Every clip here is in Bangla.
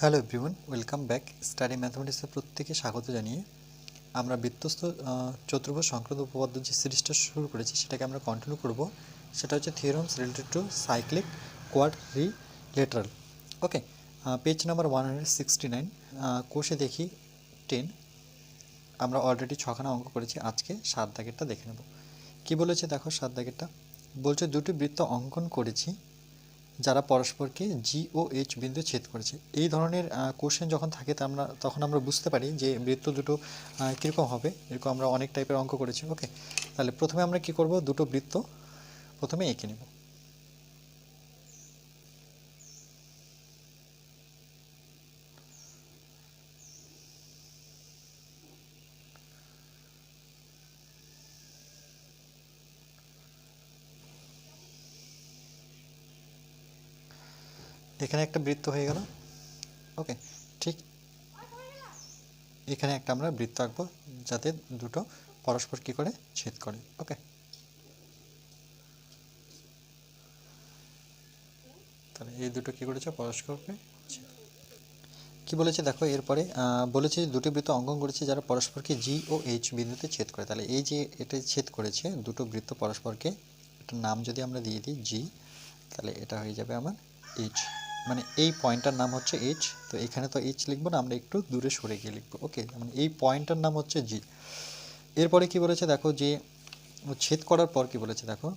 Hello everyone, welcome back. Study ম্যাথমেটিক্সের প্রত্যেকে স্বাগত জানিয়ে আমরা বৃত্তস্থ চতুর্ভুজ সংক্রান্ত উপপাদ্য যে সিরিজটা শুরু করেছি সেটাকে আমরা কন্টিনিউ করব। সেটা হচ্ছে theorems related to cyclic quadrilateral. Okay, page number 169, কোষে দেখি 10। আমরা অলরেডি 6খানা অঙ্ক করেছি, আজকে 7 দাগেরটা দেখে নেব। কি বলেছে দেখো, 7 দাগেরটা বলছে দুটি বৃত্ত অঙ্কন করেছি যারা পরস্পরকে জি ও এইচ বিন্দু ছেদ করেছে। এই ধরনের কোশ্চেন যখন থাকে তখন আমরা বুঝতে পারি যে বৃত্ত দুটো কীরকম হবে। এরকম আমরা অনেক টাইপের অঙ্ক করেছি। ওকে, তাহলে প্রথমে আমরা কি করব, দুটো বৃত্ত প্রথমে এঁকে নেব। এখানে একটা বৃত্ত হয়ে গেল। ওকে, ঠিক এখানে একটা আমরা বৃত্ত আঁকবো যাতে দুটো পরস্পর কি করে ছেদ করে। ওকে, তাহলে এই দুটো কি করেছে, পরস্পরকে কি বলেছে দেখো। এরপরে বলেছে দুটি বৃত্ত অঙ্কন করেছে যারা পরস্পরকে জি ও এইচ বিন্দুতে ছেদ করে। তাহলে এই যে এটা ছেদ করেছে দুটো বৃত্ত পরস্পরকে, এটার নাম যদি আমরা দিয়ে দিই জি, তাহলে এটা হয়ে যাবে আমার এইচ, মানে এই পয়েন্টটার নাম হচ্ছে এইচ। তো এখানে তো এইচ লিখবো না, আমরা একটু দূরে সরে গিয়ে লিখবো। ওকে, মানে এই পয়েন্টটার নাম হচ্ছে জি। এরপরে কি বলেছে দেখো, যে ছেদ করার পর কি বলেছে দেখো,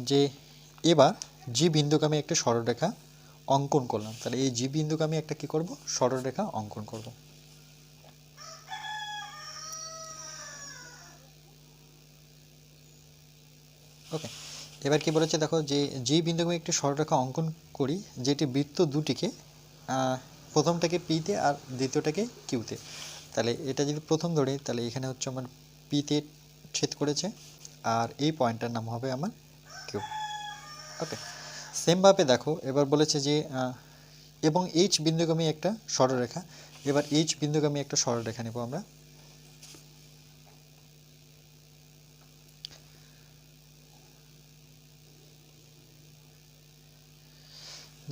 যে এবার জি বিন্দুকে আমি একটা সরলরেখা অঙ্কন করলাম। তাহলে এই জি বিন্দুকে আমি একটা কি করব, সরলরেখা অঙ্কন করব। ওকে, এবার কি বলেছে দেখো, যে জি বিন্দুকে আমি একটি সরলরেখা অঙ্কন করি যেটি বৃত্ত দুটিকে প্রথমটাকে পিতে আর দ্বিতীয়টাকে কিউতে। তাহলে এটা যদি প্রথম ধরি তাহলে এখানে হচ্ছে আমার পিতে ছেদ করেছে আর এই পয়েন্টটার নাম হবে আমার কিউ। ওকে, সেমভাবে দেখো এবার বলেছে যে এবং এইচ বিন্দুগামী একটা সরলরেখা। এবার এইচ বিন্দুগামী একটা সরলরেখা নেব আমরা।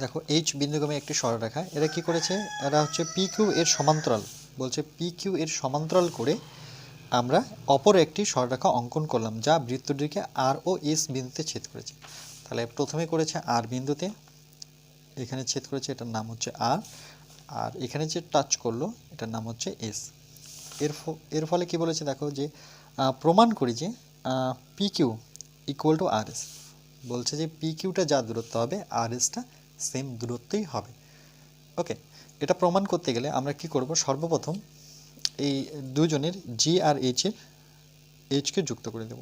দেখো এইচ বিন্দুগামী একটি সরলরেখা, এরা কি করেছে, এরা হচ্ছে পি কিউ এর সমান্তরাল, বলছে পি কিউ এর সমান্তরাল করে আমরা অপর একটি সরলরেখা অঙ্কন করলাম যা বৃত্তটিকে আর ও এস বিন্দুতে ছেদ করেছে। তাহলে প্রথমে করেছে আর বিন্দুতে, এখানে ছেদ করেছে, এটার নাম হচ্ছে আর, আর এখানে যে টাচ করলো এটার নাম হচ্ছে এস। এর ফলে কি বলেছে দেখো, যে প্রমাণ করি যে P Q equal to R S. বলছে যে পি কিউটা যা দূরত্ব হবে আর এসটা সেম দূরত্বই হবে। ওকে, এটা প্রমাণ করতে গেলে আমরা কি করব, সর্বপ্রথম এই দুজনের জি আর এইচকে যুক্ত করে দেব।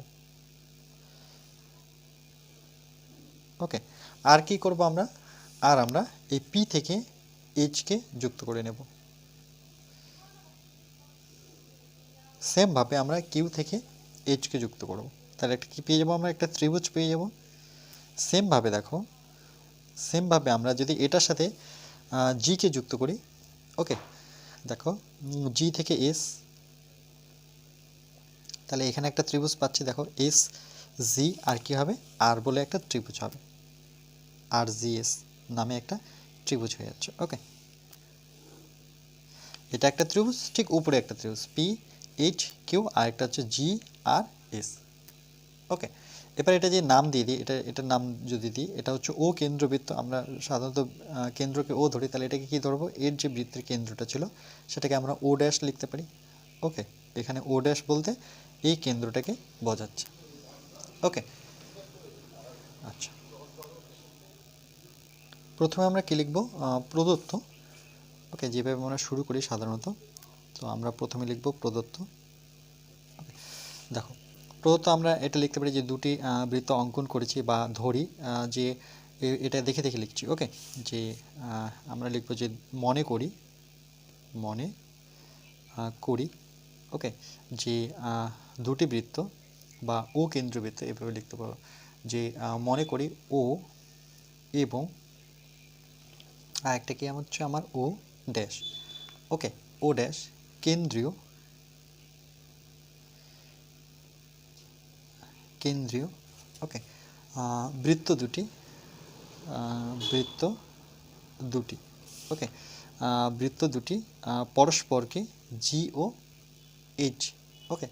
ওকে, আর কি করব আমরা, আর আমরা এই পি থেকে এইচকে যুক্ত করে নেব। সেমভাবে আমরা কিউ থেকে এইচকে যুক্ত করব। তাহলে একটা কি পেয়ে যাবো, আমরা একটা ত্রিভুজ পেয়ে যাব। সেমভাবে দেখো, সেমভাবে আমরা যদি এটার সাথে জিকে যুক্ত করি, ওকে দেখো জি থেকে এস, তাহলে এখানে একটা ত্রিভুজ পাচ্ছি। দেখো এস জি আর কি হবে, আর বলে একটা ত্রিভুজ হবে, আর জি এস নামে একটা ত্রিভুজ হয়ে যাচ্ছে। ওকে, এটা একটা ত্রিভুজ, ঠিক উপরে একটা ত্রিভুজ পি এইচ কিউ, আর একটা হচ্ছে জি আর এস। ওকে, এবার এটা যে নাম দিয়ে দিই, এটার নাম যদি দিই, এটা হচ্ছে ও কেন্দ্রবৃত্ত। আমরা সাধারণত কেন্দ্রকে ও ধরি, তাহলে এটাকে কি ধরবো, এর যে বৃত্তের কেন্দ্রটা ছিল সেটাকে আমরা ও ড্যাশ লিখতে পারি। ওকে, এখানে ও ড্যাশ বলতে এই কেন্দ্রটাকে বোঝাচ্ছে। ওকে, আচ্ছা প্রথমে আমরা কি লিখব, প্রদত্ত। ওকে, যেভাবে আমরা শুরু করি সাধারণত, তো আমরা প্রথমে লিখব প্রদত্ত। দেখো প্রদত্ত আমরা এটা লিখতে পারি যে দুটি বৃত্ত অঙ্কন করেছি বা ধরি, যে এটা দেখে দেখে লিখছি। ওকে, যে আমরা লিখব যে মনে করি, মনে করি, ওকে, যে দুটি বৃত্ত বা ও কেন্দ্রবৃত্ত, এভাবে লিখতে পারো যে মনে করি ও এবং আরেকটা কি হচ্ছে আমার ও ড্যাশ। ওকে, ও ড্যাশ কেন্দ্রীয়, কেন্দ্রীয়, ওকে, বৃত্ত দুটি, বৃত্ত দুটি। ওকে, বৃত্ত দুটি পরস্পরকে জি ও এইচ, ওকে,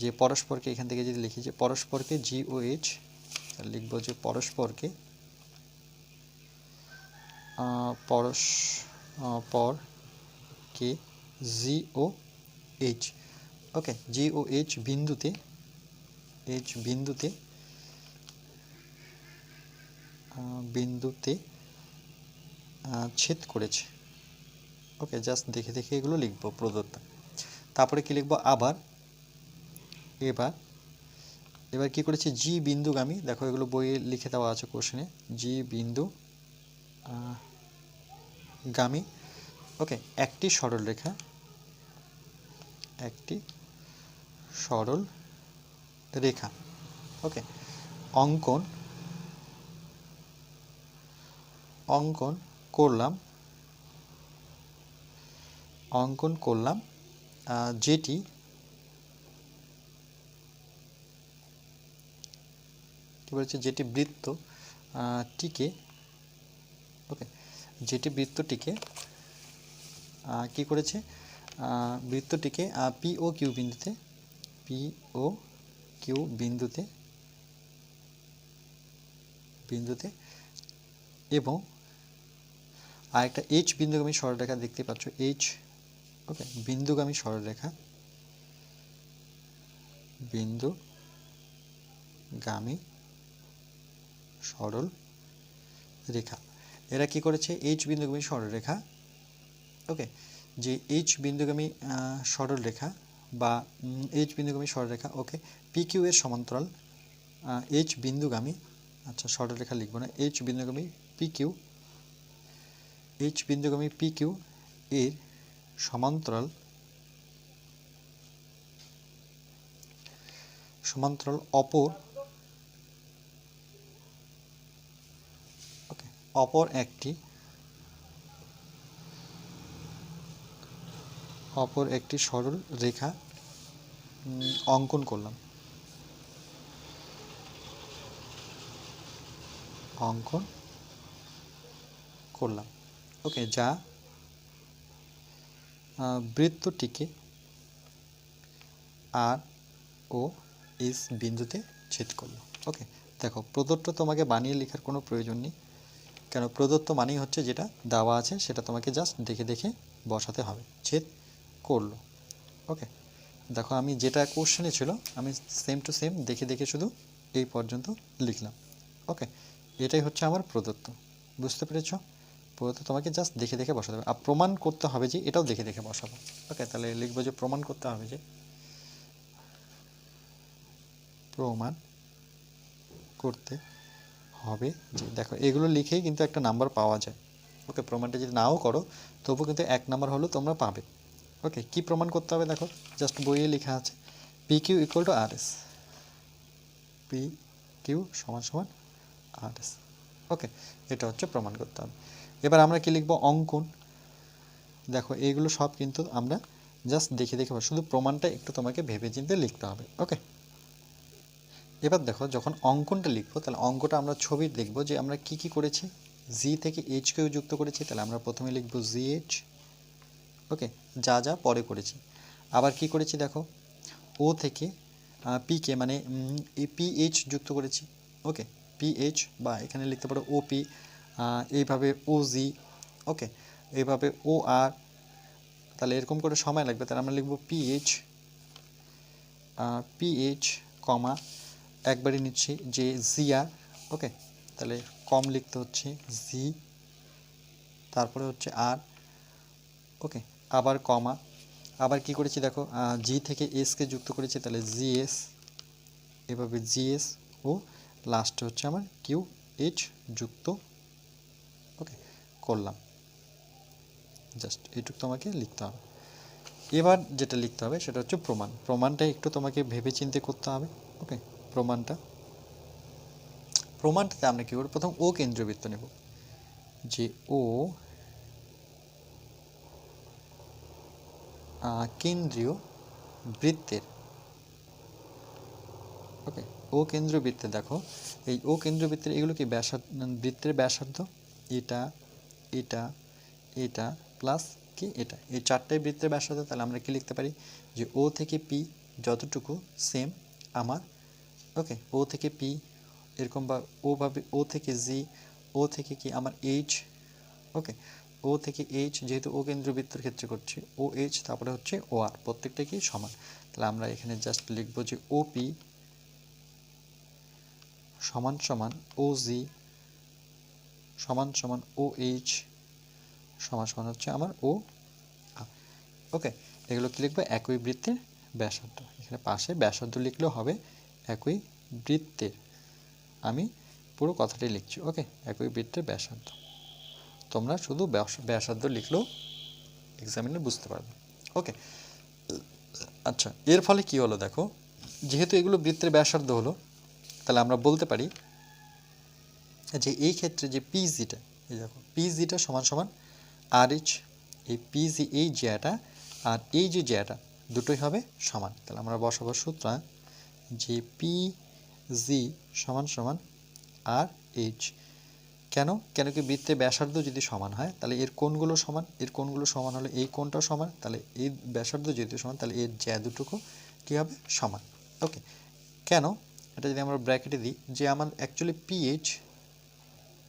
যে পরস্পরকে এখান থেকে যদি লিখি যে পরস্পরকে জি ও এইচ, লিখবো যে পরস্পরকে পরস্পরকে জি ও এইচ, ওকে, জি ও এইচ বিন্দুতে বিন্দুতে ছেদ করেছে, ওকে, জাস্ট দেখে দেখে এগুলো লিখবো প্রদত্ত। তারপরে কি লিখবো আবার, এবার কি করেছি জি বিন্দুগামী, দেখো এগুলো বইয়ে লিখে দেওয়া আছে কোশ্চেনে, জি বিন্দু গামী, ওকে, একটি সরল রেখা, ওকে, অঙ্কন করলাম যেটি কি বলেছে, যেটি বৃত্ত টিকে, ওকে, যেটি বৃত্তটিকে কি করেছে, বৃত্তটিকে পি ও কিউ বিন্দুতে এবং আরেকটা এইচ বিন্দুগামী সরলরেখা দেখতে পাচ্ছ, এইচ, ওকে, বিন্দুগামী সরলরেখা, বিন্দুগামী সরল রেখা, এরা কি করেছে এইচ বিন্দুগামী সরলরেখা, ওকে, যে এইচ বিন্দুগামী সরলরেখা বা এইচ বিন্দুগামী সরলরেখা, ওকে, পি কিউ এর সমান্তরাল এইচ বিন্দুগামী, আচ্ছা সরলরেখা লিখব না, এইচ বিন্দুগামী পি কিউ এর সমান্তরাল অপর একটি সরল রেখা অঙ্কন করলাম, ওকে, যা বৃত্তটিকে আর ও এস বিন্দুতে ছেদ করলো, ওকে। দেখো প্রদত্ত তোমাকে বানিয়ে লেখার কোনো প্রয়োজন নেই, কেন প্রদত্ত মানেই হচ্ছে যেটা দেওয়া আছে সেটা তোমাকে জাস্ট দেখে দেখে বসাতে হবে, ছেদ করলো, ওকে। দেখো আমি যেটা কোশ্চেনে ছিল আমি সেম টু সেম দেখে দেখে শুধু এই পর্যন্ত লিখলাম, ওকে, এটাই হচ্ছে আমার প্রদত্ত, বুঝতে পেরেছো? প্রদত্ত তোমাকে জাস্ট দেখে দেখে বসাতে হবে, আর প্রমাণ করতে হবে যে এটাও দেখে দেখে বসাবো, ওকে। তাহলে লিখবো যে প্রমাণ করতে হবে যে দেখো এগুলো লিখেই কিন্তু একটা নাম্বার পাওয়া যায়, ওকে। প্রমাণটা যদি নাও করো তবু কিন্তু 1 নাম্বার হলেও তোমরা পাবে, ওকে। কি প্রমাণ করতে হবে দেখো, জাস্ট বইয়ে লেখা আছে P Q equal to R S, P Q সমান সমান আর এস, ওকে, এটা হচ্ছে প্রমাণ করতে হবে। এবার আমরা কি লিখবো অঙ্কন, দেখো এইগুলো সব কিন্তু আমরা জাস্ট দেখে দেখে শুধু প্রমাণটা একটু তোমাকে ভেবে চিন্তে লিখতে হবে, ওকে। এবার দেখো যখন অঙ্কনটা লিখবো তাহলে অঙ্কটা আমরা ছবি দেখবো যে আমরা কি কি করেছি, জি থেকে এইচ কেও যুক্ত করেছি, তাহলে আমরা প্রথমে লিখবো জি এইচ, ওকে, যা যা পরে করেছি। আবার কি করেছি দেখো ও থেকে পি কে মানে পি এইচ যুক্ত করেছি, ওকে, পি এইচ বা এখানে লিখতে পারো ও পি, এইভাবে ও জি, ওকে, এইভাবে ও আর, তাহলে এরকম করে সময় লাগবে, তাহলে আমরা লিখবো পিএইচ কমা একবারই নিচ্ছি যে জি আর, ওকে, তাহলে কম লিখতে হচ্ছে জি, তারপরে হচ্ছে আর, ওকে, আবার কমা, আবার কি করেছি দেখো জি থেকে এসকে যুক্ত করেছি, তাহলে জিএস, এভাবে জিএস ও লাস্টে হচ্ছে আমার কিউ এইচ যুক্ত, ওকে, করলাম, জাস্ট এইটুকু তোমাকে লিখতে হবে। এবার যেটা লিখতে হবে সেটা হচ্ছে প্রমাণটা একটু তোমাকে ভেবে চিন্তে করতে হবে, ওকে। প্রমাণটাতে আমরা কী করব, প্রথম ও কেন্দ্রবৃত্ত নেব, যে ও কেন্দ্রীয় বৃত্তের, ওকে, ও কেন্দ্রীয় বৃত্তে দেখো এই ও কেন্দ্রীয় বৃত্তের এগুলো কি বৃত্তের ব্যাসার্ধ, এটা এটা এটা প্লাস কি এটা, এই চারটাই বৃত্তের ব্যাসার্ধ। তাহলে আমরা কি লিখতে পারি যে ও থেকে পি যতটুকু সেম আমার, ওকে, ও থেকে পি এরকম, বা ও থেকে জি, ও থেকে কি আমার এইচ, ওকে, ও থেকে এইচ, যেহেতু ও কেন্দ্রবৃত্তের ক্ষেত্রে করছি, ও এইচ তারপরে হচ্ছে ও আর, প্রত্যেকটা কি সমান। তাহলে আমরা এখানে জাস্ট লিখবো যে ও পি সমান সমান ও জি সমান সমান ও এইচ সমান সমান হচ্ছে আমার ও আর। ওকে, এগুলো কি লিখবো, একই বৃত্তের ব্যাসার্ধ। এখানে পাশে ব্যাসার্ধ লিখলেও হবে, একই বৃত্তের, আমি পুরো কথাটাই লিখছি। ওকে, একই বৃত্তের ব্যাসার্ধ, তোমরা শুধু ব্যাসার্ধ লিখলেও এক্সামিনে বুঝতে পারবে। ওকে, আচ্ছা, এর ফলে কি হলো দেখো, যেহেতু এগুলো বৃত্তের ব্যাসার্ধ হলো, তাহলে আমরা বলতে পারি যে এই ক্ষেত্রে যে পিজিটা, এই দেখো পিজিটা সমান সমান আর এইচ, এই পিজি এই জ্যাটা আর এই যে জ্যাটা দুটোই হবে সমান। তাহলে আমরা বসাবো সূত্র যে পিজি সমান সমান আর এইচ। কেন কেন কি বৃত্তের ব্যাসার্ধ যদি সমান হয় তাহলে এর কোণগুলো সমান, এর কোণগুলো সমান হলে এই কোণটাও সমান, তাহলে এই ব্যাসার্ধ যেহেতু সমান তাহলে এর জ্যা দুটোকে কী হবে, সমান। ওকে, কেন, এটা যদি আমরা ব্র্যাকেটে দিই যে আমার অ্যাকচুয়ালি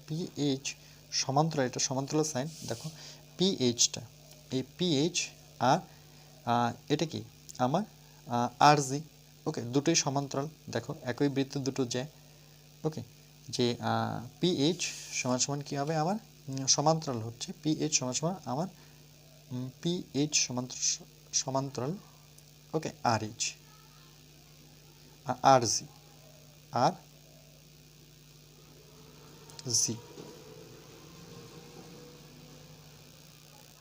পিএইচ সমান্তরাল, এটা সমান্তরাল সাইন, দেখো পিএইচটা, এই পিএইচ আর এটা কি আমার আর জি, ওকে, দুটোই সমান্তরাল, দেখো একই বৃত্ত দুটো জ্যা। ওকে, যে পিএইচ সমান সমান কী হবে আমার, সমান্তরাল হচ্ছে পিএইচ সমান সমান আমার পিএইচ সমান্তরাল, ওকে, আর এইচ আর জি, আর জি,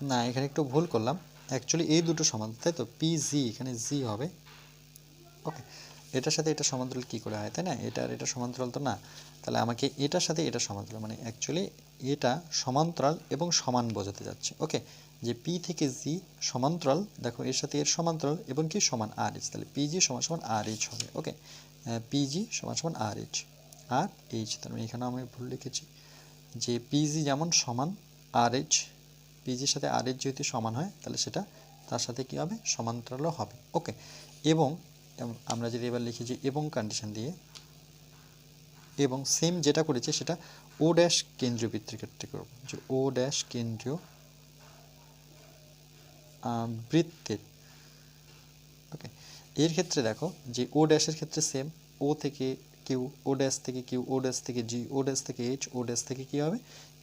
না এখানে একটু ভুল করলাম, অ্যাকচুয়ালি এই দুটো সমান্তরাল, তাই তো, পিজি এখানে জি হবে। ওকে, এটার সাথে এটা সমান্তরাল কি করে হয়, তাই না, এটা আর এটা সমান্তরাল তো না, তাহলে আমাকে এটার সাথে এটা সমান্তরাল, মানে অ্যাকচুয়ালি এটা সমান্তরাল এবং সমান বোঝাতে যাচ্ছে। ওকে, যে পি থেকে জি সমান্তরাল, দেখো এর সাথে এর সমান্তরাল এবং কি সমান আর এইচ, তাহলে পিজি সমান সমান আর এইচ হবে। ওকে, পিজি সমান সমান আর এইচ, আর এইচ, তাহলে এখানে আমি ভুল লিখেছি যে পিজি যেমন সমান আর এইচ, পিজির সাথে আর এইচ যেহেতু সমান হয় তাহলে সেটা তার সাথে কি হবে, সমান্তরালও হবে। ওকে, এবং আমরা যদি এবার লিখি যে এবং কন্ডিশন দিয়ে, এবং সেম যেটা করেছে সেটা ও ড্যাশ কেন্দ্রীয় বৃত্তের ক্ষেত্রে করব, যে ও ড্যাশ কেন্দ্রীয় বৃত্তের। ওকে, এর ক্ষেত্রে দেখো যে ও ড্যাশের ক্ষেত্রে সেম, ও থেকে কিউ, ও ড্যাশ থেকে কিউ, ও ড্যাশ থেকে জি, ও ড্যাশ থেকে এইচ, ও ড্যাশ থেকে কী হবে,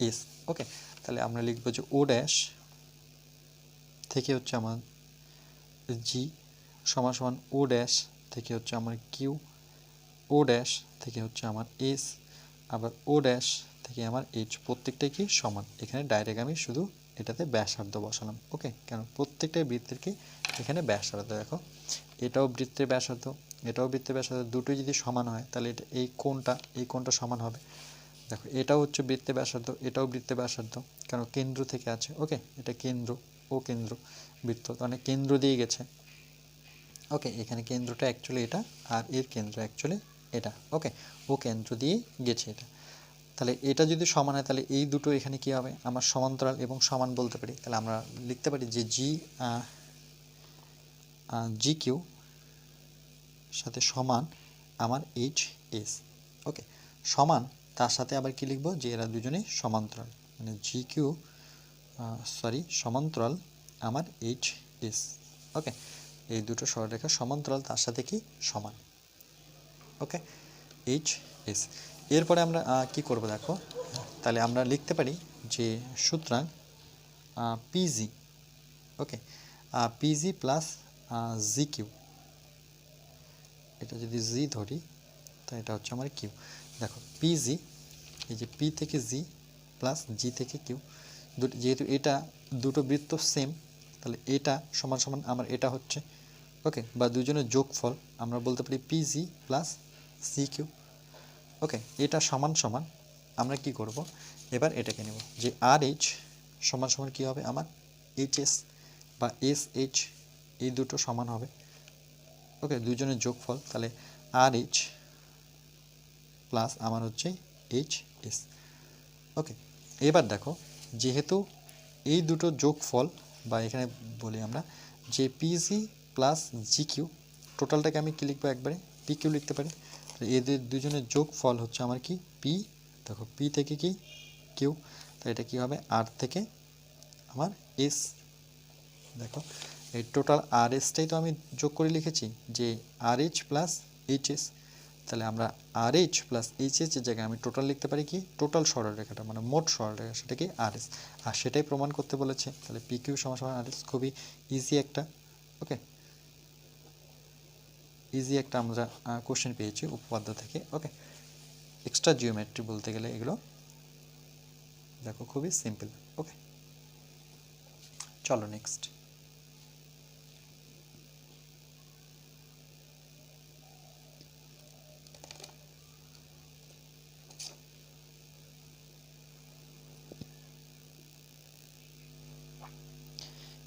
এস। ওকে, তাহলে আমরা লিখব যে ও ড্যাশ থেকে হচ্ছে আমার জি সমান সমান ও ড্যাশ থেকে হচ্ছে আমার কিউ, ও ড্যাশ থেকে হচ্ছে আমার এস, আবার ও ড্যাশ থেকে আমার এইচ, প্রত্যেকটাই কি সমান। এখানে ডাইরেক্ট আমি শুধু এটাতে ব্যাসার্ধ বসালাম। ওকে, কেন প্রত্যেকটাই বৃত্তের কি এখানে ব্যাসার্ধ, দেখো এটাও বৃত্তের ব্যাসার্ধ, এটাও বৃত্তের ব্যাসার্ধ, দুটোই যদি সমান হয় তাহলে এটা এই কোণটা সমান হবে। দেখো এটাও হচ্ছে বৃত্তের ব্যাসার্ধ, এটাও বৃত্তের ব্যাসার্ধ, কারণ কেন্দ্র থেকে আছে। ওকে, এটা কেন্দ্র, ও কেন্দ্র বৃত্ত, মানে কেন্দ্র দিয়ে গেছে। ওকে, এখানে কেন্দ্রটা অ্যাকচুয়ালি এটা, আর এর কেন্দ্র অ্যাকচুয়ালি এটা। ওকে, ও কেন্দ্র দিয়ে গেছে এটা, তাহলে এটা যদি সমান হয় তাহলে এই দুটো এখানে কি হবে, আমার সমান্তরাল এবং সমান বলতে পারি। তাহলে আমরা লিখতে পারি যে জি কিউ সাথে সমান আমার এইচ এস। ওকে, সমান, তার সাথে আবার কি লিখবো, যে এরা দুজনেই সমান্তরাল, মানে জি কিউ সমান্তরাল আমার এইচ এস। ওকে, এই দুটো সরলরেখা সমান্তরাল, তার সাথে কি সমান। ওকে, এইচ এস। এরপরে আমরা কি করব দেখো, তাহলে আমরা লিখতে পারি যে সুতরাং পিজি, ওকে, পিজি প্লাস জি কিউ, এটা যদি জি ধরি তো এটা হচ্ছে আমার কিউ। দেখো পিজি, এই যে পি থেকে জি প্লাস জি থেকে কিউ, যেহেতু এটা দুটো বৃত্ত সেম, তাহলে এটা সমান সমান আমার এটা হচ্ছে, ওকে, বা দুজনের যোগফল আমরা বলতে পারি পিজি প্লাস সি কিউ। ওকে, এটা সমান সমান আমরা কি করব, এবার এটাকে নেব যে আর এইচ সমান সমান কী হবে আমার এইচ এস বা এস এইচ, এই দুটো সমান হবে। ওকে, দুজনের যোগফল, তাহলে আর এইচ প্লাস আমার হচ্ছে এইচ এস। ওকে, এবার দেখো যেহেতু এই দুটো যোগফল বা এখানে বলি আমরা যে পিজি প্লাস জিকিউ, টোটালটাকে আমি কি লিখবো একবারে পি কিউ লিখতে পারি। এদের দুজনের যোগফল হচ্ছে আমার কি পি, দেখো পি থেকে কি কিউ, তো এটা কি হবে আর থেকে আমার এস। দেখো এই টোটাল আর এসটাই তো আমি যোগ করে লিখেছি যে আর এইচ প্লাস এইচ এস, তাহলে আমরা আর এইচ প্লাস এইচ এস এর জায়গায় আমি টোটাল লিখতে পারি কি টোটাল সরলরেখাটা মানে মোট সরলরেখা, সেটা কি আর এস, আর সেটাই প্রমাণ করতে বলেছে। তাহলে পি কিউ সমান সমান আর এস, খুবই ইজি একটা, ওকে ইজি একটা আমরা কোশ্চেন পেয়েছি উপপাদ্য থেকে। ওকে, এক্সট্রা জিওমেট্রি বলতে গেলে এগুলো দেখো খুবই সিম্পল। ওকে, চলো নেক্সট।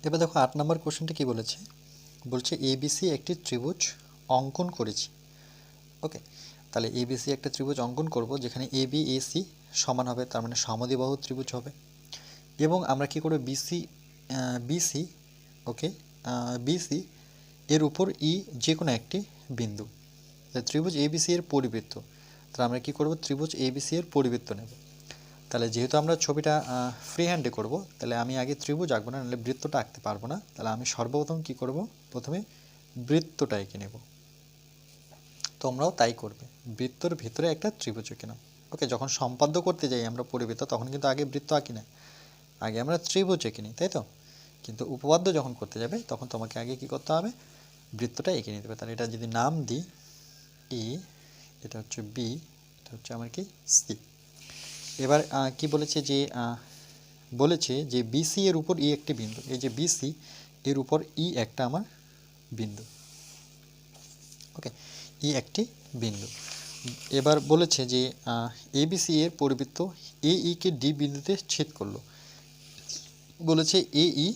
এবার দেখো 8 নম্বর কোশ্চেনটা কি বলেছে, বলছে এবিসি একটি ত্রিভুজ অঙ্কন করেছি। ওকে, তাহলে এবিসি একটা ত্রিভুজ অঙ্কন করব যেখানে এবি এসি সমান হবে, তার মানে সমদ্বিবাহু ত্রিভুজ হবে। এবং আমরা কি করব বিসি বিসি ওকে বিসি এর উপর ই যে কোনো একটি বিন্দু, ত্রিভুজ এবিসি এর পরিবৃত্ত, তাহলে আমরা কি করব ত্রিভুজ এবিসি এর পরিবৃত্ত নেব। তাহলে যেহেতু আমরা ছবিটা ফ্রি হ্যান্ডে করব, তাহলে আমি আগে ত্রিভুজ আঁকবো না, নাহলে বৃত্তটা আঁকতে পারবো না। তাহলে আমি সর্বপ্রথম কি করব, প্রথমে বৃত্তটা এঁকে নেব। তোমরাও তাই করবে, বৃত্তর ভিতরে একটা ত্রিভুজ এঁকে নাও। ওকে, যখন সম্পাদ্য করতে যাই আমরা পরিবৃত্ত, তখন কিন্তু আগে বৃত্ত আঁকি না, আগে আমরা ত্রিভুজ এঁকে নিই, তাই তো। কিন্তু উপপাদ্য যখন করতে যাবে তখন তোমাকে আগে কি করতে হবে, বৃত্তটা এঁকে নিতে হবে। তাহলে এটা যদি নাম দিই এ, এটা হচ্ছে বি, এটা হচ্ছে আমার কি সি। এবার কি বলেছে যে বলেছে যে বিসি এর উপর ই একটি বিন্দু, এই যে বিসি এর উপর ই একটা আমার বিন্দু। ওকে, ই একটি বিন্দু। এবার বলেছে যে এবিসি এর পরিবৃত্ত এ ই কে ডি বিন্দুতে ছেদ করলো। বলেছে এ ই,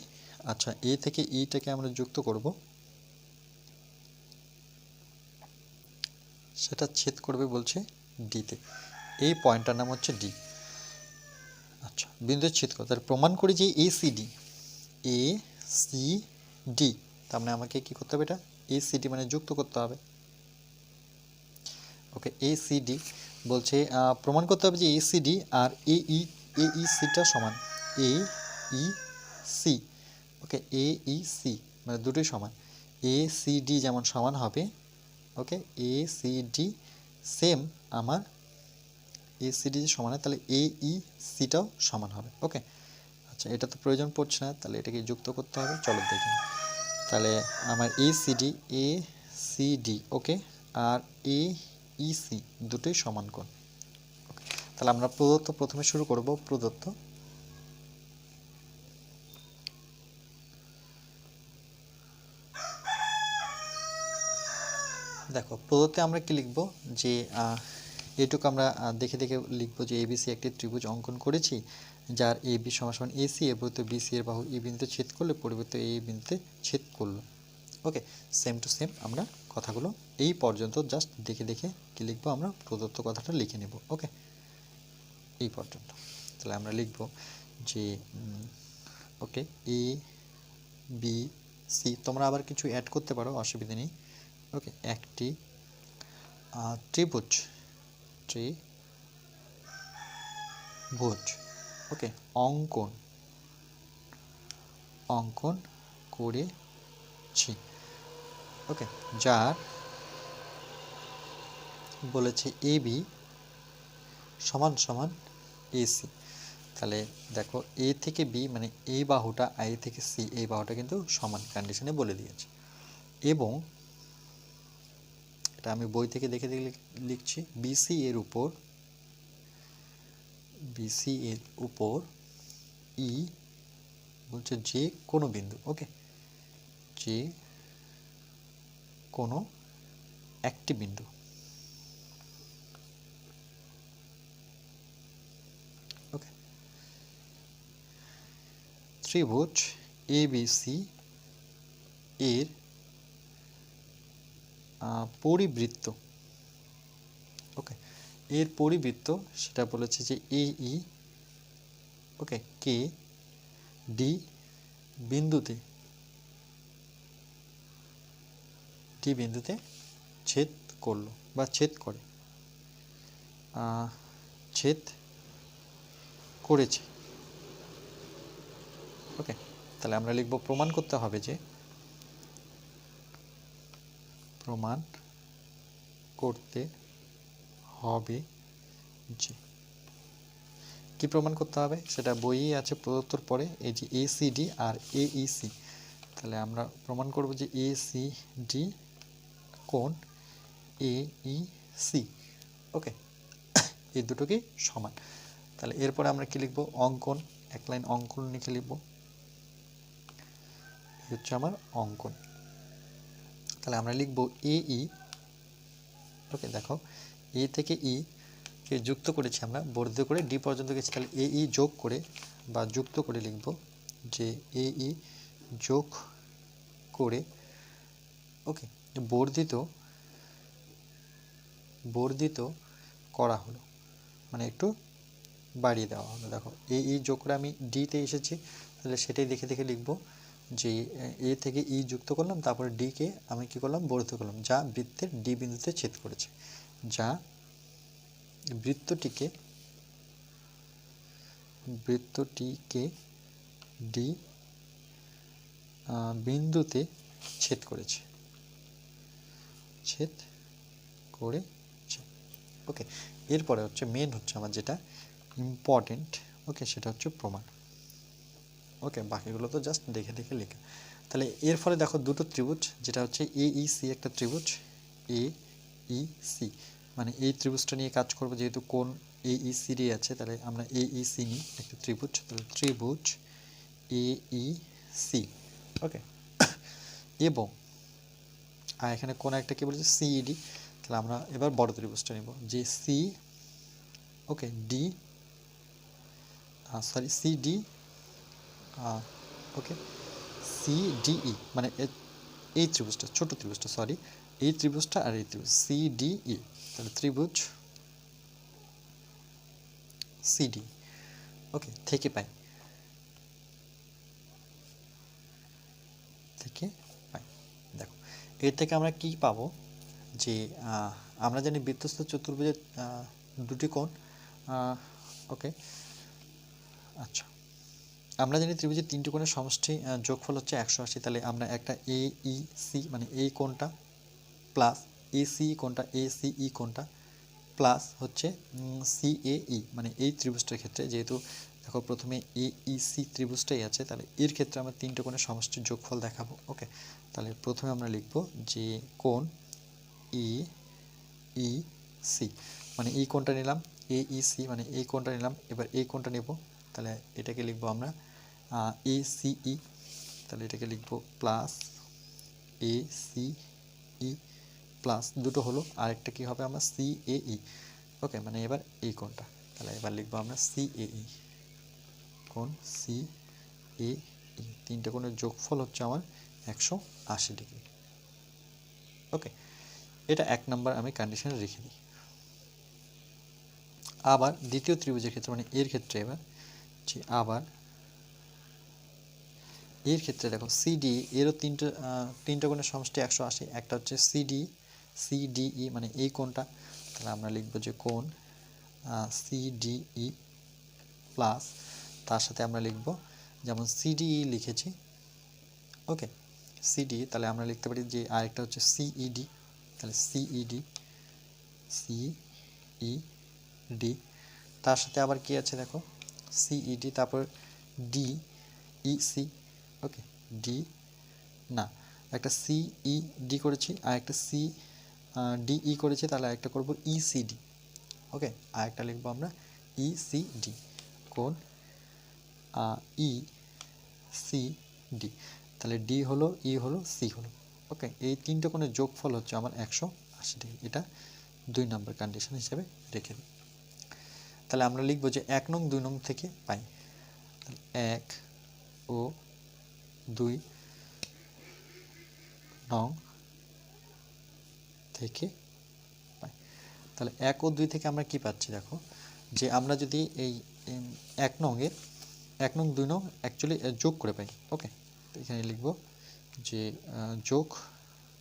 আচ্ছা এ থেকে ইটাকে আমরা যুক্ত করব, সেটা ছেদ করবে বলছে ডিতে, এই পয়েন্টটার নাম হচ্ছে ডি। আচ্ছা বিন্দু ছেদ করো, তাহলে প্রমাণ করি যে A C D, A C D, তার মানে আমাকে কি করতে হবে, এটা এ সি ডি মানে যুক্ত করতে হবে। ওকে, এ সি ডি বলছে প্রমাণ করতে হবে যে A C D R A ই সিটা সমান, এ ই সি। ওকে, এ ই সি মানে দুটোই সমান, এ সি ডি যেমন সমান হবে, ওকে এ সি ডি সেম আমার এ সি ডি যে সমান হয়, তাহলে এ ই সিটাও সমান হবে। ওকে, আচ্ছা এটা তো প্রয়োজন পড়ছে না, তাহলে এটাকে যুক্ত করতে হবে, চলো দেখি। তাহলে আমার এ সি ডি ওকে আর এ ই সি দুটোই সমান কোণ। তাহলে আমরা প্রদত্ত প্রথমে শুরু করব, প্রদত্ত দেখো প্রদত্তে আমরা কি লিখব যে এটুকু আমরা দেখে দেখে লিখব যে এবিসি একটি ত্রিভুজ অঙ্কন করেছি যার এ বি সমান এসি এর বৃত্ত বিসি এর বাহু ই বিন্দুতে ছেদ করলে পরিবর্তে এই বিন্দুতে ছেদ করলো। ওকে, সেম টু সেম আমরা কথাগুলো এই পর্যন্ত জাস্ট দেখে দেখে কি লিখবো, আমরা প্রদত্ত কথাটা লিখে নেব। ওকে, এই পর্যন্ত তাহলে আমরা লিখব যে ওকে এ বি সি, তোমরা আবার কিছু অ্যাড করতে পারো, অসুবিধা নেই। ওকে, একটি ত্রিভুজ ত্রিভুজ ওকে অঙ্কন করেছি। ওকে, যার বলেছে এ বি সমান সমান এসি। তাহলে দেখো এ থেকে বি মানে এই বাহুটা আই থেকে সি, এই বাহুটা কিন্তু সমান কন্ডিশনে বলে দিয়েছে। এবং এটা আমি বই থেকে দেখে দেখে লিখছি, বিসি এর উপর ই বলছে যে কোনো বিন্দু, ওকে যে কোনো একটি বিন্দু। ওকে, ত্রিভুজ এবিসি এর পরিবৃত্ত, ওকে এর পরিবৃত্ত সেটা বলেছে যে এ ই ওকে কে ডি বিন্দুতে ছেদ করলো বা ছেদ করে, ছেদ করেছে। ওকে, তাহলে আমরা লিখব প্রমাণ করতে হবে যে, প্রমাণ করতে হবে যে, কি প্রমাণ করতে হবে সেটা বইয়ে আছে প্রদত্তর পরে, এই যে ACD আর AEC। তাহলে আমরা প্রমাণ করব যে ACD কোণ AEC, ওকে, এই দুটো কি সমান। তাহলে এরপরে আমরা কি লিখব, অঙ্কন, এক লাইন অঙ্কন লিখে লিখব, এই হচ্ছে আমার অঙ্কন। তাহলে আমরা লিখব AE, ওকে, দেখো এ থেকে ই কে যুক্ত করেছি আমরা, বর্ধিত করে ডি পর্যন্ত গেছি, তাহলে AE যোগ করে বা যুক্ত করে লিখব যে AE যোগ করে, ওকে, বর্ধিত করা হলো, মানে একটু বাড়িয়ে দেওয়া হলো। দেখো AE যোগ করে আমি ডিতে এসেছি, তাহলে সেটাই দেখে দেখে লিখব যে এ থেকে ই যুক্ত করলাম, তারপরে ডি কে আমি কি করলাম, বর্ধিত করলাম, যা বৃত্তের ডি বিন্দুতে ছেদ করেছে, যা বৃত্তটিকে ডি বিন্দুতে ছেদ করেছে, ওকে। এরপরে হচ্ছে মেন হচ্ছে আমার যেটা ইম্পর্টেন্ট, ওকে, সেটা হচ্ছে প্রমাণ। ওকে, বাকিগুলো তো জাস্ট দেখে দেখে লেখা। তাহলে এর ফলে দেখো দুটো ত্রিভুজ, যেটা হচ্ছে AEC একটা ত্রিভুজ, AEC মানে এই ত্রিভুজটা নিয়ে কাজ করব, যেহেতু কোণ AEC রে আছে, তাহলে আমরা AEC নিই একটা ত্রিভুজ, তাহলে ত্রিভুজ AEC, ওকে। এবং আর এখানে কোণ একটা কি বলেছে, CED, তাহলে আমরা এবার বড় ত্রিভুজটা নিব, যে সি, ওকে, ডি, সরি CD, ওকে, CDE মানে এই ত্রিভুজটা, ছোট ত্রিভুজটা, সরি, এই ত্রিভুজটা আর এই ত্রিভুজ CDE, তাহলে ত্রিভুজ CD, ওকে, থেকে পাই, দেখো এর থেকে আমরা কি পাবো, যে আমরা জানি বৃত্তস্থ চতুর্ভুজের দুটি কোণ, ওকে, আচ্ছা, আমরা জানি ত্রিভুজের তিনটি কোণের সমষ্টি যোগফল হচ্ছে 180, তাহলে আমরা একটা AEC মানে এই কোণটা প্লাস ACE কোণটা, ACE কোণটা প্লাস হচ্ছে CAE মানে এই ত্রিভুজটার ক্ষেত্রে, যেহেতু দেখো প্রথমে AEC ত্রিভুজটাই আছে, তাহলে এর ক্ষেত্রে আমরা তিনটে কোণের সমষ্টির যোগফল দেখাবো, ওকে। তাহলে প্রথমে আমরা লিখব যে কোণ AEC মানে এই কোণটা নিলাম, AEC মানে এই কোণটা নিলাম, এবার এই কোণটা নেব, তাহলে এটাকে লিখব আমরা ACE, তাহলে এটাকে লিখব প্লাস ACE প্লাস দুটো হলো, আরেকটা কি হবে আমরা CAE, ওকে, মানে এবার এই কোণটা, তাহলে এবার লিখব আমরা CAE, কোণ CAE, তিনটে কোণের যোগফল হচ্ছে আমার 180 ডিগ্রি, ওকে। এটা এক নম্বর আমি কন্ডিশন রেখে দিই। আবার দ্বিতীয় ত্রিভুজের ক্ষেত্রে, মানে এর ক্ষেত্রে এবার যে আবার এর ক্ষেত্রে দেখো CD এরও তিনটা কোণের সমষ্টি 180, একটা হচ্ছে CDE মানে এই কোণটা, তাহলে আমরা লিখব যে কোণ CDE প্লাস, তার সাথে আমরা লিখব যেমন CDE লিখেছি, ওকে, CDE, তাহলে আমরা লিখতে পারি যে আরেকটা হচ্ছে CED, তাহলে CED, তার সাথে আবার কি আছে দেখো CED, তারপর DEC, ওকে, না, একটা CED করেছি আর একটা CDE করেছি, তাহলে একটা করব ECD, ওকে, আর একটা লিখবো আমরা ECD, কোণ ECD, তাহলে D হলো, E হলো, C হলো, ওকে। এই তিনটে কোণের যোগফল হচ্ছে আমার 180 ডিগ্রি, এটা 2 নম্বর কন্ডিশন হিসেবে রেখে দিই। তাহলে আমরা লিখবো যে 1 নং 2 নং থেকে পাই, তাহলে 1 ও 2 নং থেকে পাই। তাহলে 1 ও 2 থেকে আমরা কি পাচ্ছি, দেখো যে আমরা যদি এই 1 নংয়ের 1 নং 2 নং অ্যাকচুয়ালি যোগ করে পাই। ওকে, তো এখানে লিখব যে যোগ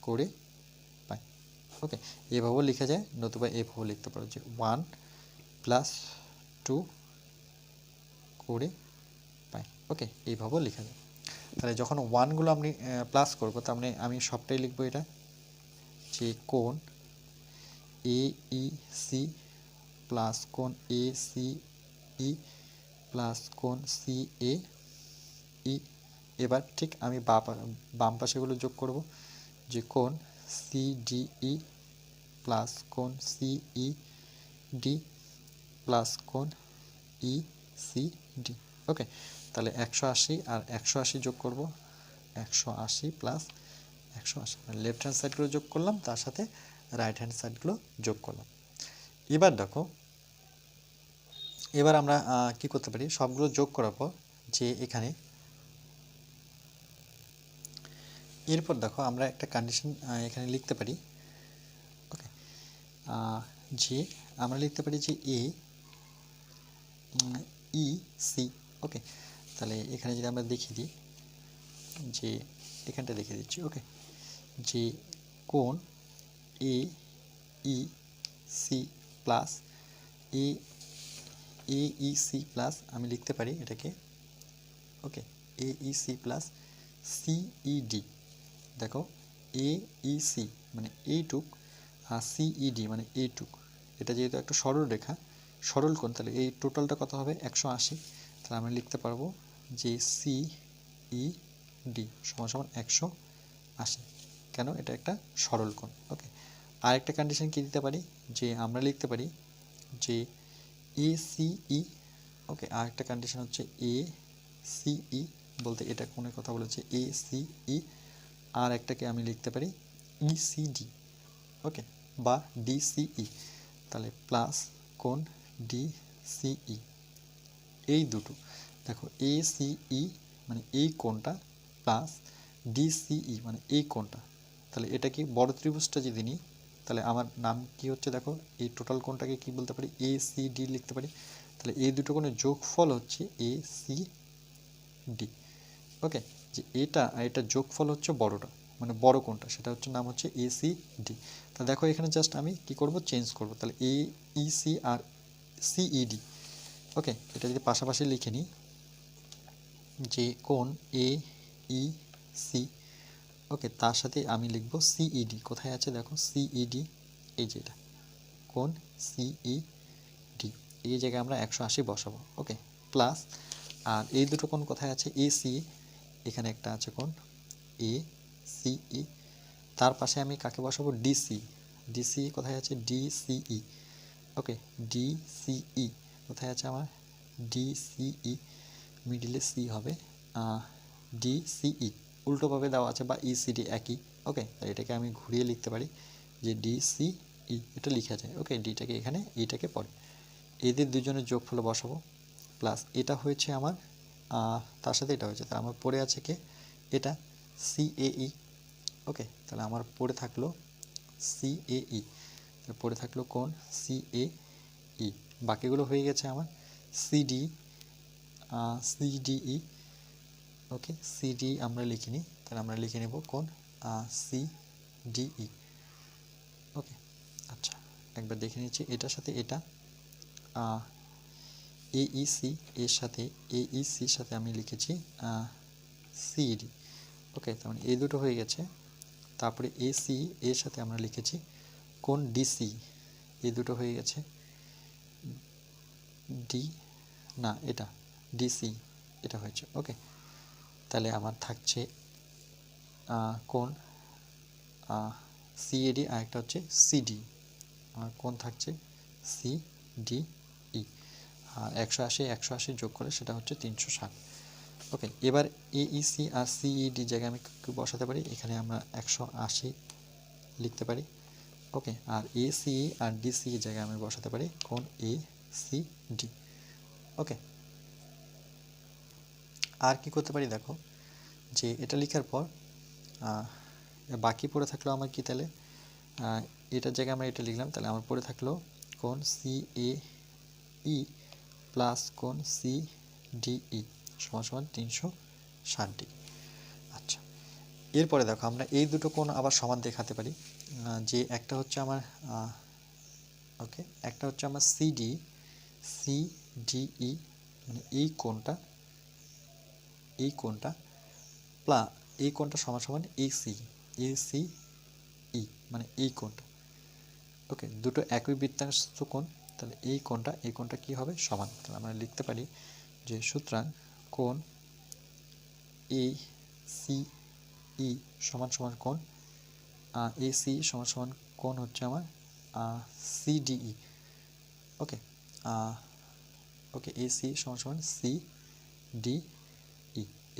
করে পাই। ওকে, এভাবেও লেখা যায়, নতুবা এভাবেও লিখতে পারো যে 1 প্লাস 2 করে পাই। ওকে, এইভাবেও লেখা যায়। তাহলে যখন ওয়ানগুলো আমি প্লাস করবো, তার মানে আমি সবটাই লিখবো এটা যে কোণ এ ই সি প্লাস কোণ এ সি ই প্লাস কোণ সি এ ই। এবার ঠিক আমি বাম পাশেগুলো যোগ করব, যে কোণ সি ডি ই প্লাস কোণ সি ই ডি প্লাস কোণ ই সি ডি। ওকে, তাহলে 180 আর 180 যোগ করব, 180 প্লাস 180, লেফট হ্যান্ড সাইডগুলো যোগ করলাম, তার সাথে রাইট হ্যান্ড সাইডগুলো যোগ করলাম। এবার দেখো, এবার আমরা কি করতে পারি, সবগুলো যোগ করার পর যে এখানে এরপর দেখো আমরা একটা কন্ডিশন এখানে লিখতে পারি। ওকে, যে আমরা লিখতে পারি যে এ ই সি। ওকে, তাহলে এখানে যদি আমরা দেখিয়ে দিই, যে এখানটা দেখিয়ে দিচ্ছি। ওকে, যে কোণ এ ই সি প্লাস এ ই সি প্লাস আমি লিখতে পারি এটাকে, ওকে, এ ই সি প্লাস সিইডি। দেখো এ ই সি মানে এইটুক আর সিইডি মানে এইটুক, এটা যেহেতু একটা সরল রেখা, সরল কোণ, তাহলে এই টোটালটা কত হবে 180। তাহলে আমরা লিখতে পারবো যে সিইডি সমান সমান 180। কেন? এটা একটা সরল কোণ। ওকে, আরেকটা কন্ডিশন কি দিতে পারি, যে আমরা লিখতে পারি যে এ সিই। ওকে, আরেকটা কন্ডিশন হচ্ছে এ সিই বলতে এটা কোণের কথা বলেছে, এ সিই। আর একটাকে আমি লিখতে পারি ইসিডি। ওকে, বা ডিসিই। তাহলে প্লাস কোণ ডিসিই, এই দুটো দেখো, এ সিই মানে এই কোণটা প্লাস ডিসিই মানে এই কোণটা। তাহলে এটা কি বড় ত্রিভুজটা যদি নিই, তাহলে আমার নাম কি হচ্ছে, দেখো এই টোটাল কোণটাকে কি বলতে পারি, এ সি ডি লিখতে পারি। তাহলে এই দুটো কোণের যোগফল হচ্ছে এ সি ডি। ওকে, যে এটা আর এটা যোগফল হচ্ছে বড়টা, মানে বড় কোণটা, সেটা হচ্ছে নাম হচ্ছে এ সি ডি। তা দেখো এখানে জাস্ট আমি কি করব, চেঞ্জ করব। তাহলে এ ই সি আর সিইডি। ওকে, এটা যদি পাশাপাশি লিখে নিই, যে কোণ এ ই সি, ওকে, তার সাথে আমি লিখব সিইডি। কোথায় আছে দেখো সিইডি, এই যে এটা কোণ সিইডি, এই জায়গায় আমরা 180 বসাবো। ওকে, প্লাস আর এই দুটো কোণ কোথায় আছে, এসি, এখানে একটা আছে কোণ এ সিই, তার পাশে আমি কাকে বসাবো, ডিসি। ডিসি কোথায় আছে, ডিসিই। ওকে, ডিসিই কোথায় আছে আমার, ডিসিই, মিডিলে সি হবে, ডিসিই উল্টোভাবে দেওয়া আছে, বা ইসিডি একই। ওকে, তাই এটাকে আমি ঘুরিয়ে লিখতে পারি যে ডিসিই, এটা লিখা যায়। ওকে, ডিটাকে এখানে, ইটাকে পরে, এদের দুজনের যোগফল বসাবো। প্লাস এটা হয়েছে আমার, তার সাথে এটা হয়েছে, তাহলে আমার পড়ে আছে কে, এটা সিএই। ওকে, তাহলে আমার পড়ে থাকলো সিএই, পড়ে থাকলো কোণ সিএই, বাকিগুলো হয়ে গেছে আমার সিডি, সিডিই। ওকে, সিডি আমরা লিখিনি, তাহলে আমরা লিখে নেব কোণ সিডিই। ওকে, আচ্ছা, একবার দেখে নিচ্ছি, এটার সাথে এটা এইসি, এর সাথে এইসির সাথে আমি লিখেছি সিডি। ওকে, তার মানে এই দুটো হয়ে গেছে। তারপরে এসি, এর সাথে আমরা লিখেছি কোণ ডিসি, এই দুটো হয়ে গেছে। ডি না, এটা ডিসি, এটা হয়েছে। ওকে, তাহলে আমার থাকছে কোণ সিএডি, আর একটা হচ্ছে সিডি। আমার কোণ থাকছে সিডিই, আর 180 যোগ করে সেটা হচ্ছে 360। ওকে, এবার এইসি আর সিইডি জায়গায় আমি বসাতে পারি, এখানে আমরা 180 লিখতে পারি। ওকে, আর এসি আর ডিসি জায়গায় আমি বসাতে পারি কোণ এ সি ডি। ওকে, আর কি করতে পারি দেখো, যে এটা লেখার পর বাকি পড়ে থাকলো আমার কি, তাহলে এটার জায়গায় আমরা এটা লিখলাম, তাহলে আমার পড়ে থাকলো কোণ সি এ ই প্লাস কোণ সি ডিই। সমান সমান 360 ডিগ্রি। আচ্ছা, এরপরে দেখো আমরা এই দুটো কোণ আবার সমান দেখাতে পারি। যে একটা হচ্ছে আমার ওকে, একটা হচ্ছে আমার সিডিই, মানে এই কোণটা প্লাস এই কোণটা সমান সমান এসিই, মানে এই কোণটা। ওকে, দুটো একই বৃত্তাংশ কোণ, তাহলে এই কোণটা কি হবে? সমান। তাহলে আমরা লিখতে পারি যে সুতরাং কোণ এসিই সমান সমান কোণ এসি সমান সমান কোণ হচ্ছে আমার সিডিই। ওকে, ওকে, এসি সমান সমান সিডিই,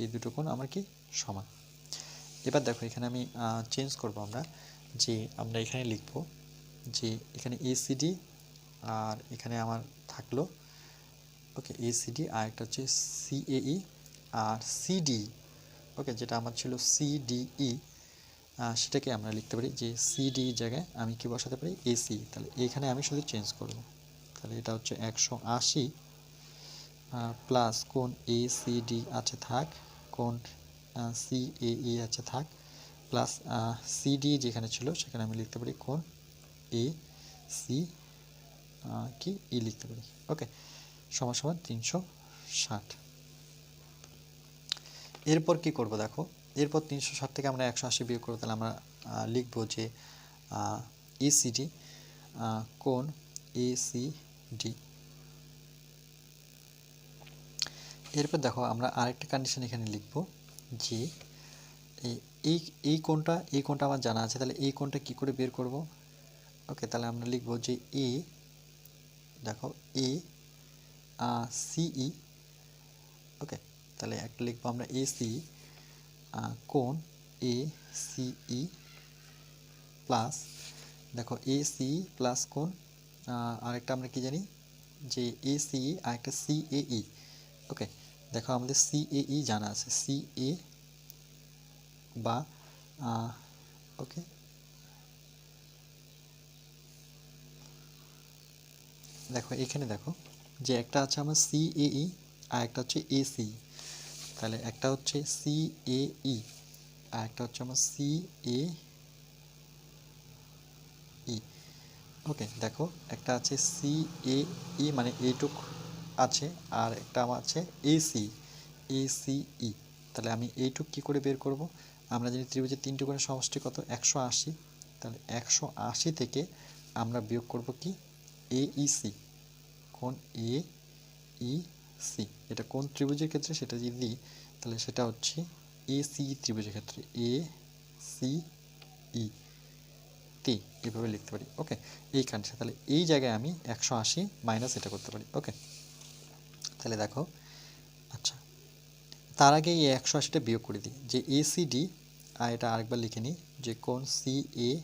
এই দুটো কোণ আমার কি সমান। এবার দেখো এখানে আমি চেঞ্জ করব, আমরা এখানে লিখব যে এখানে এসিডি আর এখানে আমার থাকলো ওকে এসিডি, আর একটা হচ্ছে সিএই আর সিডি। ওকে, যেটা আমার ছিল সিডিই, সেটাকে আমরা লিখতে পারি যে সিডি জায়গায় আমি কি বসাতে পারি? এসি। তাহলে এখানে আমি শুধু চেঞ্জ করব। তাহলে এটা হচ্ছে 180 প্লাস কোণ এসিডি আছে থাক, কোণ সিএই আছে থাক, প্লাস সিডি যেখানে ছিল সেখানে আমি লিখতে পারি কোণ এ সি কি ই লিখতে পারি। ওকে, সমান সমান 360। এরপর কি করব দেখো, এরপর 360 থেকে আমরা 180 বিয়োগ করব। তাহলে আমরা লিখব যে এসিডি কোণ এসিডি। এরপর দেখো আমরা আরেকটা কন্ডিশন এখানে লিখব যে এই এই কোণটা আমার জানা আছে, তাহলে এই কোণটা কি করে বের করব? ওকে, তাহলে আমরা লিখব যে দেখো সিই। ওকে, তাহলে একটা লিখবো আমরা এসি কোণ এসিই প্লাস দেখো এসি প্লাস কোণ আরেকটা আমরা কি জানি যে এসিই আর একটা সিএই। ওকে, দেখো আমাদের সিএই জানা আছে, সিএ বা ওকে, দেখো এখানে দেখো যে একটা আছে আমার সিএই আর একটা হচ্ছে এসি। তাহলে একটা হচ্ছে সিএই আর একটা হচ্ছে আমার সিএই। ওকে, দেখো একটা আছে সিএই মানে এইটুক আছে, আর একটা আমার আছে এসিই। তাহলে আমি এইটুক কি করে বের করব? আমরা জানি ত্রিভুজের তিনটি কোণের সমষ্টি কত? 180। তাহলে 180 থেকে আমরা বিয়োগ করব কি? এইসি, কোণ এইসি। এটা কোন ত্রিভুজের ক্ষেত্রে সেটা যদি দিই তাহলে সেটা হচ্ছে এসি ত্রিভুজের ক্ষেত্রে এসিই এভাবে লিখতে পারি। ওকে, এই কন্ডিশন। তাহলে এই জায়গায় আমি 180 মাইনাস এটা করতে পারি। ওকে, তাহলে দেখো আচ্ছা, তার আগে এই 180টা বিয়োগ করে দিই যে এসিডি, আর এটা আরেকবার লিখে নিই যে কোণ সিএই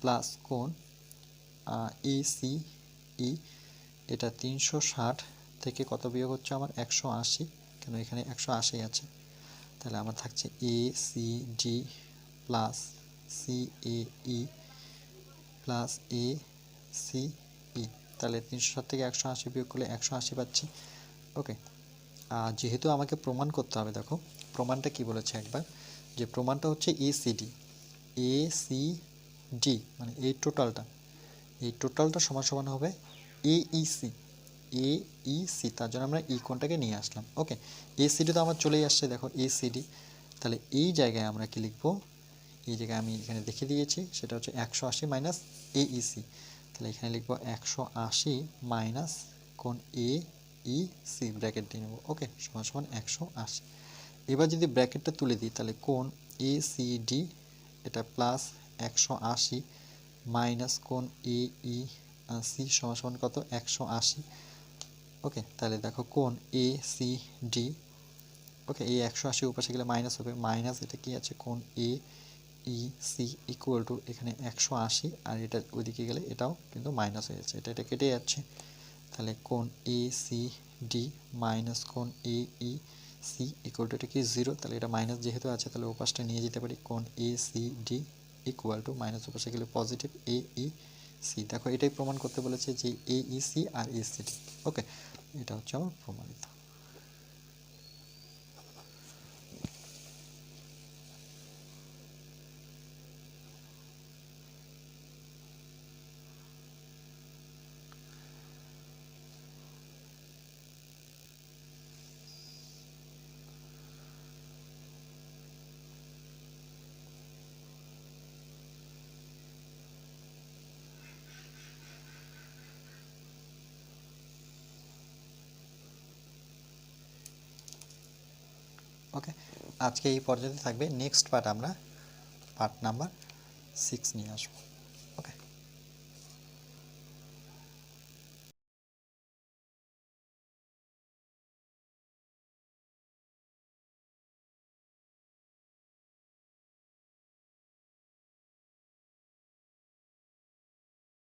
প্লাস কোণ এসিই, এটা 360 থেকে কত বিয়োগ হচ্ছে আমার? 180, কেন এখানে 180 আছে। তাহলে আমার থাকছে এসিডি প্লাস সিএই প্লাস এসিই। তাহলে 360 থেকে 180 বিয়োগ করলে 180 পাচ্ছি। ওকে, যেহেতু আমাকে প্রমাণ করতে হবে, দেখো প্রমাণটা কি বলেছে একবার, যে প্রমাণটা হচ্ছে এসিডি মানে এই টোটালটা সমান সমান হবে এইসি। তার জন্য আমরা এই কোণটাকে নিয়ে আসলাম। ওকে, এসিডি তো আমার চলেই আসছে, দেখো এসিডি। তাহলে এই জায়গায় আমরা কি লিখবো? এই জায়গায় আমি এখানে দেখে দিয়েছি, সেটা হচ্ছে 180 মাইনাস এইসি। তাহলে এখানে লিখবো 180 মাইনাস কোণ এইসি, ব্র্যাকেট দিয়ে নেব। ওকে, সমান সমান 180। এবার যদি ব্র্যাকেটটা তুলে দিই তাহলে কোণ এসিডি এটা প্লাস 180 মাইনাস কোণ এইসি সমান সমান কত? 180। ওকে, তাহলে দেখো কোণ এসিডি, ওকে, এই 180 উপাশে গেলে মাইনাস হবে, মাইনাস এটা কি আছে? কোণ এইসি ইকুয়াল টু এখানে 180, আর এটা ওইদিকে গেলে এটাও কিন্তু মাইনাস হয়ে যাচ্ছে, এটা কেটে যাচ্ছে। তাহলে কোণ এসিডি মাইনাস কোণ এইসি ইকুয়াল টু এটা কি 0। তাহলে এটা মাইনাস যেহেতু আছে তাহলে ওপাশটা নিয়ে যেতে পারি, কোণ এসিডি ইকুয়াল টু মাইনাস ওপাশে গেলে পজিটিভ এইসি। দেখো এটাই প্রমাণ করতে বলেছে যে এইসি আর এসিডি। ওকে, এটা হচ্ছে আমার প্রমাণিত। ওকে, আজকে এই পর্যন্ত থাকবে। নেক্সট পার্ট আমরা পার্ট নাম্বার 6 নিয়ে আসবো।